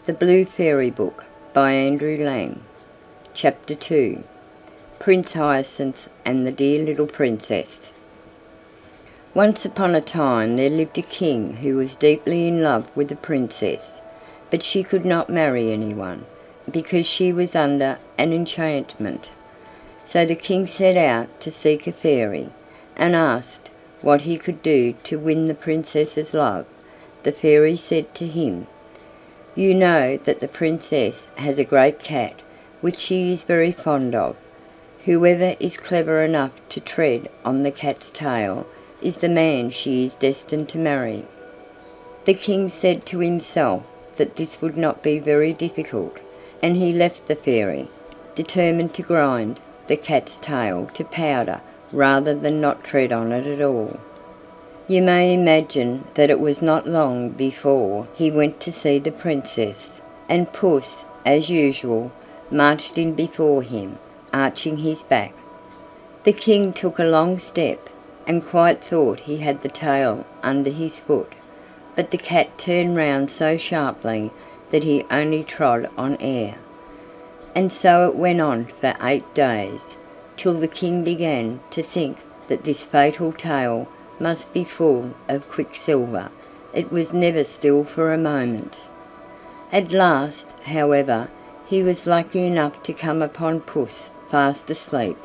The Blue Fairy Book by Andrew Lang. Chapter 2. Prince Hyacinth and the Dear Little Princess. Once upon a time there lived a king who was deeply in love with a princess, but she could not marry anyone, because she was under an enchantment. So the king set out to seek a fairy, and asked what he could do to win the princess's love. The fairy said to him, "You know that the princess has a great cat, which she is very fond of. Whoever is clever enough to tread on the cat's tail is the man she is destined to marry." The king said to himself that this would not be very difficult, and he left the fairy, determined to grind the cat's tail to powder rather than not tread on it at all. You may imagine that it was not long before he went to see the princess, and Puss, as usual, marched in before him, arching his back. The king took a long step, and quite thought he had the tail under his foot, but the cat turned round so sharply that he only trod on air. And so it went on for 8 days, till the king began to think that this fatal tail must be full of quicksilver. It was never still for a moment. At last, however, he was lucky enough to come upon Puss fast asleep,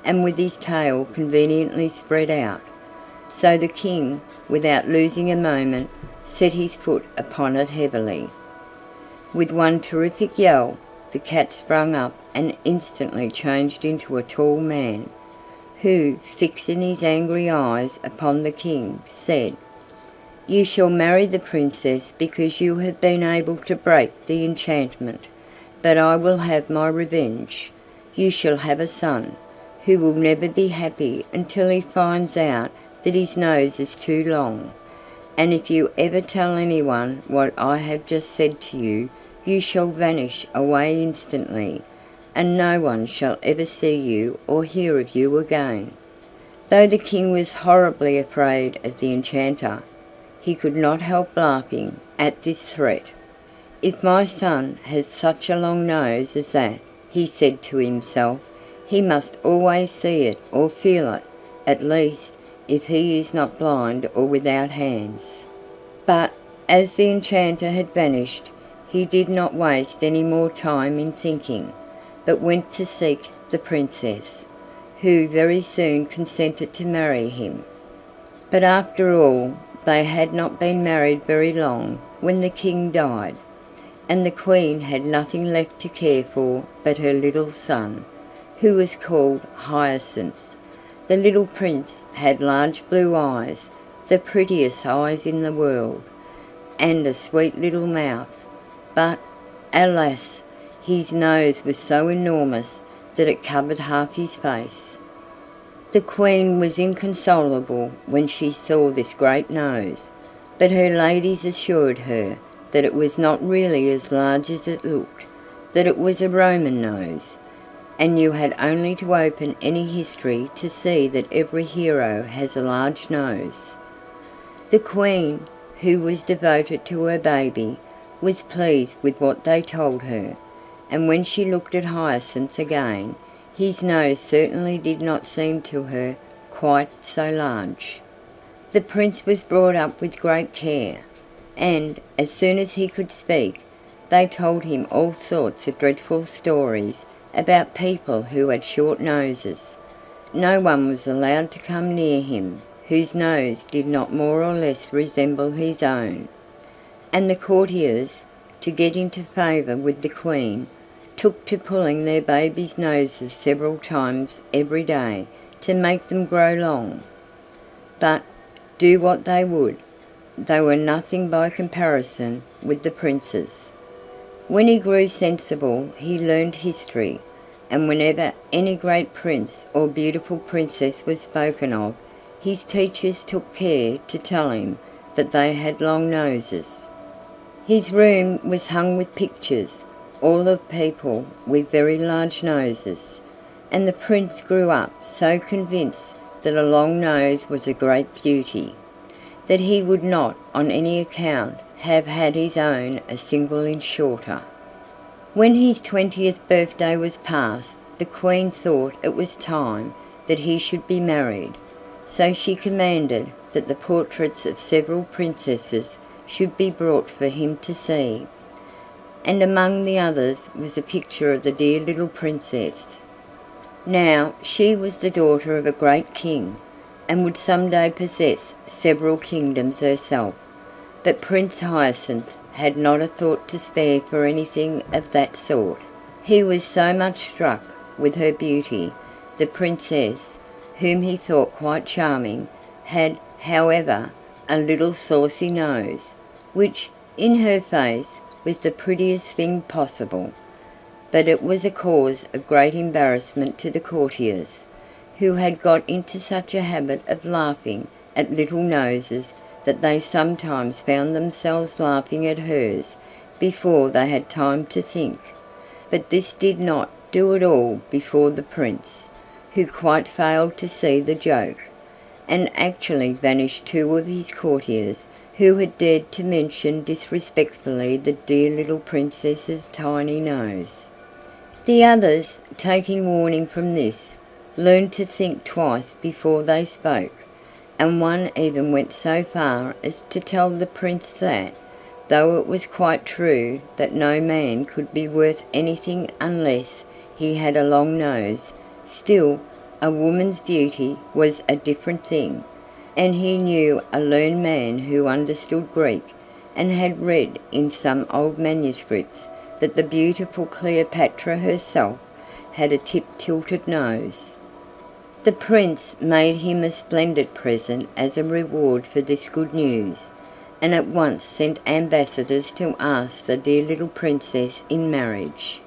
and with his tail conveniently spread out. So the king, without losing a moment, set his foot upon it heavily. With one terrific yell, the cat sprang up and instantly changed into a tall man, who, fixing his angry eyes upon the king, said, "You shall marry the princess because you have been able to break the enchantment, but I will have my revenge. You shall have a son, who will never be happy until he finds out that his nose is too long, and if you ever tell anyone what I have just said to you, you shall vanish away instantly, and no one shall ever see you or hear of you again." Though the king was horribly afraid of the enchanter, he could not help laughing at this threat. "If my son has such a long nose as that," he said to himself, "he must always see it or feel it, at least, if he is not blind or without hands." But, as the enchanter had vanished, he did not waste any more time in thinking, but went to seek the princess, who very soon consented to marry him. But after all, they had not been married very long when the king died, and the queen had nothing left to care for but her little son, who was called Hyacinth. The little prince had large blue eyes, the prettiest eyes in the world, and a sweet little mouth, but, alas! His nose was so enormous that it covered half his face. The queen was inconsolable when she saw this great nose, but her ladies assured her that it was not really as large as it looked, that it was a Roman nose, and you had only to open any history to see that every hero has a large nose. The queen, who was devoted to her baby, was pleased with what they told her, and when she looked at Hyacinth again, his nose certainly did not seem to her quite so large. The prince was brought up with great care, and, as soon as he could speak, they told him all sorts of dreadful stories about people who had short noses. No one was allowed to come near him whose nose did not more or less resemble his own, and the courtiers, to get into favour with the queen, took to pulling their babies' noses several times every day to make them grow long. But, do what they would, they were nothing by comparison with the prince's. When he grew sensible he learned history, and whenever any great prince or beautiful princess was spoken of, his teachers took care to tell him that they had long noses. His room was hung with pictures, all of people with very large noses, and the prince grew up so convinced that a long nose was a great beauty, that he would not on any account have had his own a single inch shorter. When his 20th birthday was past, the Queen thought it was time that he should be married, so she commanded that the portraits of several princesses should be brought for him to see, and among the others was a picture of the dear little princess. Now she was the daughter of a great king, and would some day possess several kingdoms herself, but Prince Hyacinth had not a thought to spare for anything of that sort. He was so much struck with her beauty. The princess, whom he thought quite charming, had, however, a little saucy nose, which, in her face, was the prettiest thing possible, but it was a cause of great embarrassment to the courtiers, who had got into such a habit of laughing at little noses that they sometimes found themselves laughing at hers before they had time to think. But this did not do at all before the Prince, who quite failed to see the joke, and actually banished 2 of his courtiers who had dared to mention disrespectfully the dear little princess's tiny nose. The others, taking warning from this, learned to think twice before they spoke, and one even went so far as to tell the Prince that, though it was quite true that no man could be worth anything unless he had a long nose, still a woman's beauty was a different thing, and he knew a learned man who understood Greek, and had read in some old manuscripts that the beautiful Cleopatra herself had a tip-tilted nose. The Prince made him a splendid present as a reward for this good news, and at once sent ambassadors to ask the dear little princess in marriage.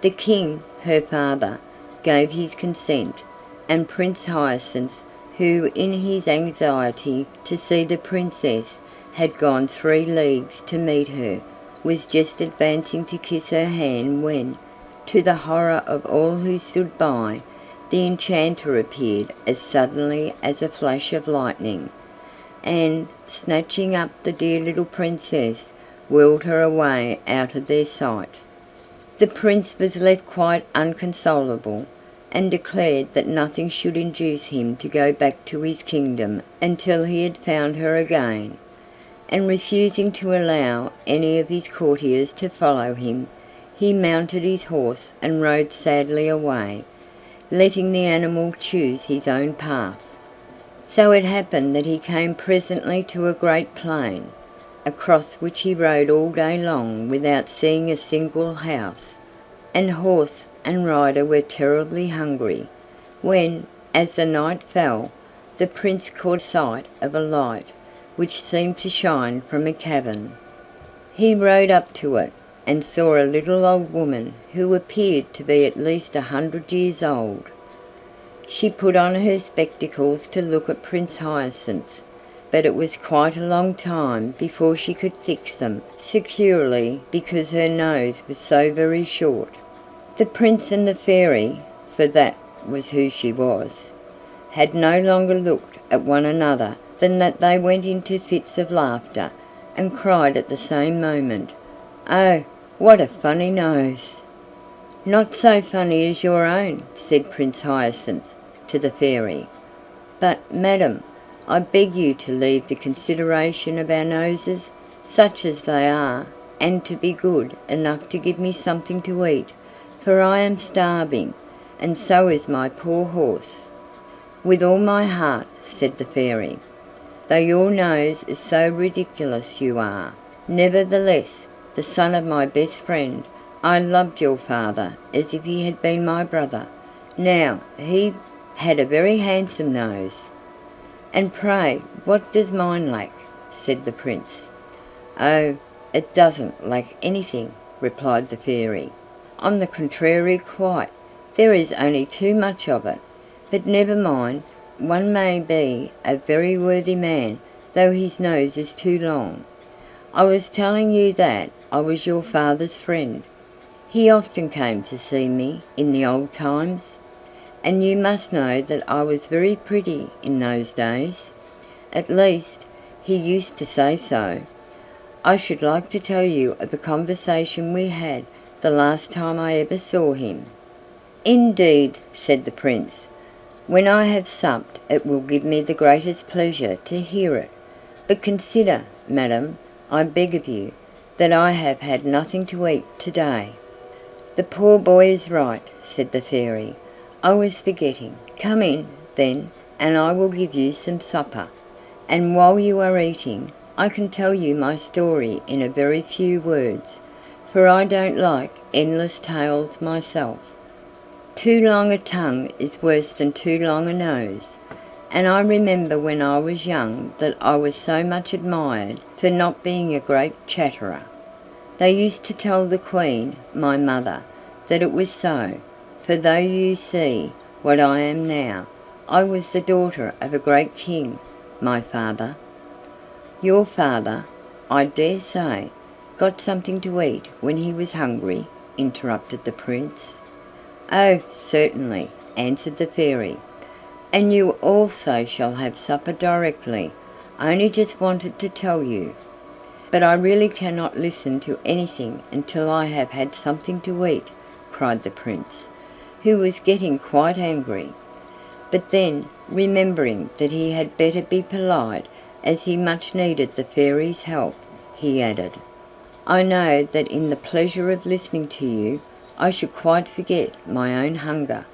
The King, her father, gave his consent, and Prince Hyacinth, who in his anxiety to see the princess had gone 3 leagues to meet her, was just advancing to kiss her hand when, to the horror of all who stood by, the enchanter appeared as suddenly as a flash of lightning, and, snatching up the dear little princess, whirled her away out of their sight. The Prince was left quite inconsolable, and declared that nothing should induce him to go back to his kingdom until he had found her again, and refusing to allow any of his courtiers to follow him, he mounted his horse and rode sadly away, letting the animal choose his own path. So it happened that he came presently to a great plain, across which he rode all day long without seeing a single house, and horse and rider were terribly hungry, when, as the night fell, the Prince caught sight of a light which seemed to shine from a cavern. He rode up to it, and saw a little old woman who appeared to be at least 100 years old. She put on her spectacles to look at Prince Hyacinth, but it was quite a long time before she could fix them securely because her nose was so very short. The Prince and the Fairy, for that was who she was, had no longer looked at one another than that they went into fits of laughter, and cried at the same moment, "Oh, what a funny nose!" "Not so funny as your own," said Prince Hyacinth to the Fairy. "But, madam, I beg you to leave the consideration of our noses, such as they are, and to be good enough to give me something to eat, for I am starving, and so is my poor horse." "With all my heart," said the Fairy, "though your nose is so ridiculous you are. Nevertheless, the son of my best friend, I loved your father as if he had been my brother. Now, he had a very handsome nose." "And pray, what does mine lack?" said the Prince. "Oh, it doesn't lack anything," replied the Fairy. "On the contrary, quite. There is only too much of it. But never mind, one may be a very worthy man, though his nose is too long. I was telling you that I was your father's friend. He often came to see me in the old times, and you must know that I was very pretty in those days. At least, he used to say so. I should like to tell you of a conversation we had the last time I ever saw him." "Indeed," said the Prince, "when I have supped it will give me the greatest pleasure to hear it. But consider, madam, I beg of you, that I have had nothing to eat to-day." "The poor boy is right," said the Fairy. "I was forgetting. Come in, then, and I will give you some supper, and while you are eating I can tell you my story in a very few words, for I don't like endless tales myself. Too long a tongue is worse than too long a nose, and I remember when I was young that I was so much admired for not being a great chatterer. They used to tell the Queen, my mother, that it was so, for though you see what I am now, I was the daughter of a great king, my father." "Your father, I dare say, got something to eat when he was hungry," interrupted the Prince. "Oh, certainly," answered the Fairy, "and you also shall have supper directly. I only just wanted to tell you." "But I really cannot listen to anything until I have had something to eat," cried the Prince, who was getting quite angry. But then, remembering that he had better be polite, as he much needed the Fairy's help, he added, "I know that in the pleasure of listening to you I should quite forget my own hunger,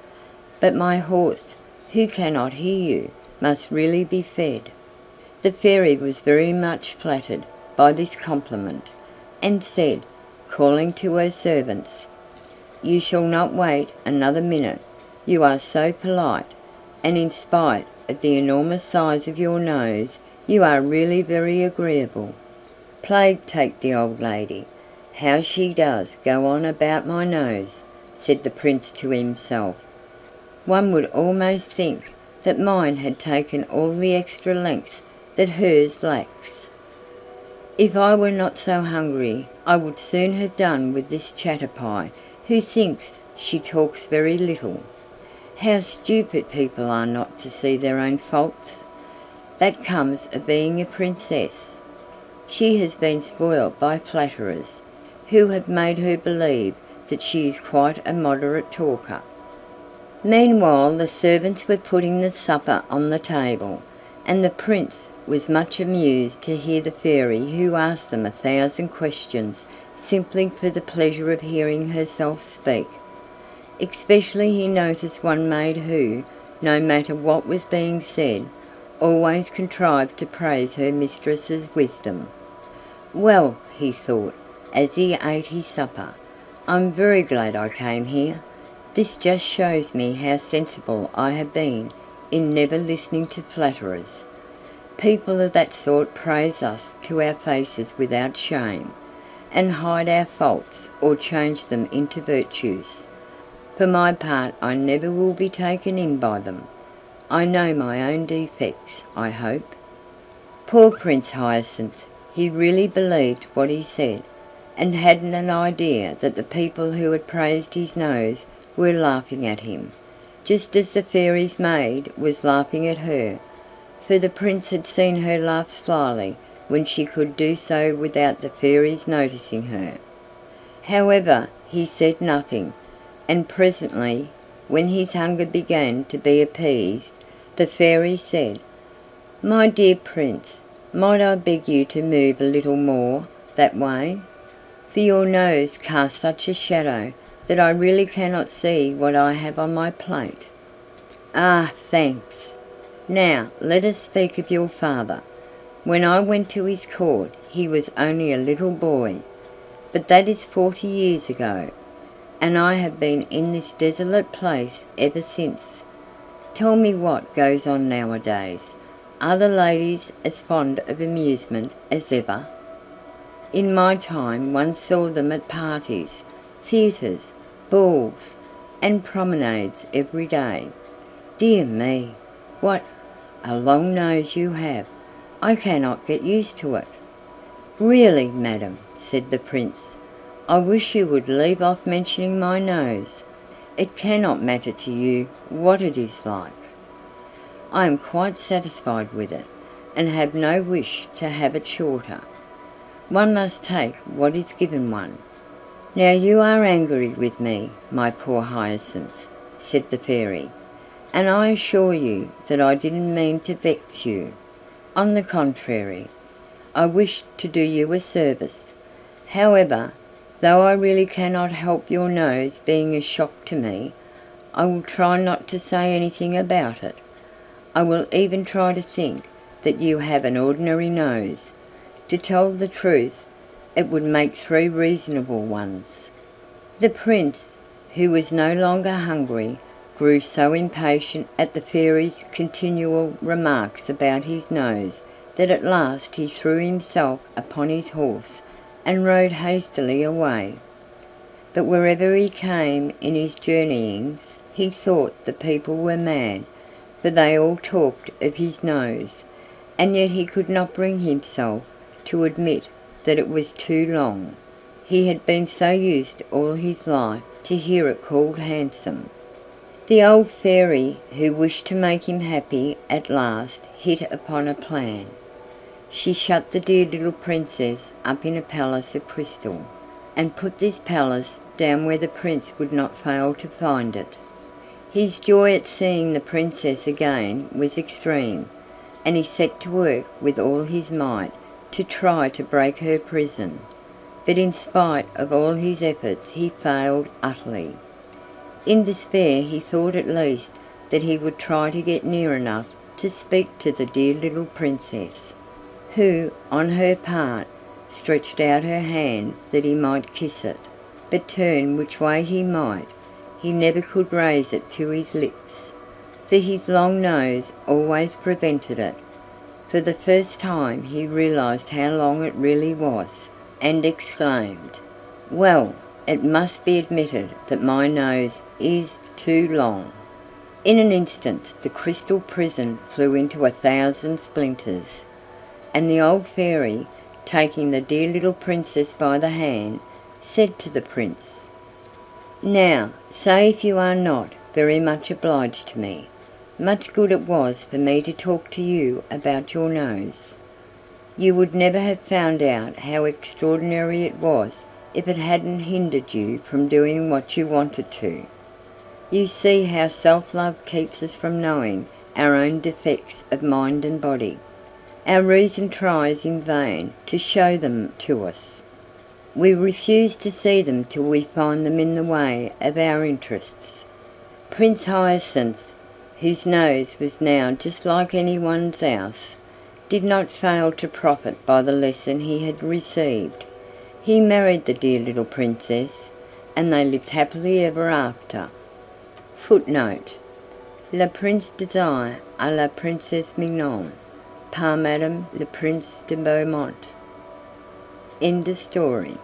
but my horse, who cannot hear you, must really be fed." The Fairy was very much flattered by this compliment, and said, calling to her servants, "You shall not wait another minute. You are so polite, and in spite of the enormous size of your nose, you are really very agreeable. Plague take the old lady, how she does go on about my nose," said the Prince to himself. "One would almost think that mine had taken all the extra length that hers lacks. If I were not so hungry I would soon have done with this chatterpie, who thinks she talks very little. How stupid people are not to see their own faults! That comes of being a princess. She has been spoilt by flatterers, who have made her believe that she is quite a moderate talker." Meanwhile the servants were putting the supper on the table, and the Prince was much amused to hear the Fairy, who asked them 1,000 questions simply for the pleasure of hearing herself speak. Especially he noticed one maid who, no matter what was being said, always contrived to praise her mistress's wisdom. "Well," he thought, as he ate his supper, "I'm very glad I came here. This just shows me how sensible I have been in never listening to flatterers. People of that sort praise us to our faces without shame, and hide our faults or change them into virtues. For my part I never will be taken in by them. I know my own defects, I hope." Poor Prince Hyacinth, he really believed what he said, and hadn't an idea that the people who had praised his nose were laughing at him, just as the Fairy's maid was laughing at her, for the Prince had seen her laugh slyly when she could do so without the Fairy's noticing her. However, he said nothing, and presently, when his hunger began to be appeased, the Fairy said, "My dear Prince, might I beg you to move a little more that way? For your nose casts such a shadow that I really cannot see what I have on my plate." "Ah, thanks. Now let us speak of your father. When I went to his court he was only a little boy, but that is 40 years ago, and I have been in this desolate place ever since. Tell me what goes on nowadays. Are the ladies as fond of amusement as ever? In my time one saw them at parties, theatres, balls, and promenades every day. Dear me, what a long nose you have! I cannot get used to it." "Really, madam," said the Prince, "I wish you would leave off mentioning my nose. It cannot matter to you what it is like. I am quite satisfied with it, and have no wish to have it shorter. One must take what is given one. "Now you are angry with me, my poor Hyacinth," said the Fairy, "and I assure you that I didn't mean to vex you. On the contrary, I wished to do you a service. However, though I really cannot help your nose being a shock to me, I will try not to say anything about it. I will even try to think that you have an ordinary nose. To tell the truth, it would make 3 reasonable ones." The Prince, who was no longer hungry, grew so impatient at the Fairy's continual remarks about his nose that at last he threw himself upon his horse and rode hastily away. But wherever he came in his journeyings he thought the people were mad, for they all talked of his nose, and yet he could not bring himself to admit that it was too long. He had been so used all his life to hear it called handsome. The old Fairy, who wished to make him happy, at last hit upon a plan. She shut the dear little Princess up in a palace of crystal, and put this palace down where the Prince would not fail to find it. His joy at seeing the Princess again was extreme, and he set to work with all his might to try to break her prison, but in spite of all his efforts he failed utterly. In despair he thought at least that he would try to get near enough to speak to the dear little Princess, who, on her part, stretched out her hand that he might kiss it, but turn which way he might, he never could raise it to his lips, for his long nose always prevented it. For the first time he realized how long it really was, and exclaimed, "Well, it must be admitted that my nose is too long." In an instant the crystal prison flew into 1,000 splinters, and the old Fairy, taking the dear little Princess by the hand, said to the Prince, "Now, say if you are not very much obliged to me. Much good it was for me to talk to you about your nose. You would never have found out how extraordinary it was if it hadn't hindered you from doing what you wanted to. You see how self-love keeps us from knowing our own defects of mind and body. Our reason tries in vain to show them to us. We refuse to see them till we find them in the way of our interests." Prince Hyacinth, whose nose was now just like anyone's else, did not fail to profit by the lesson he had received. He married the dear little Princess, and they lived happily ever after. Footnote: Le Prince désire à la Princesse mignonne, par Madame le Prince de Beaumont. End of story.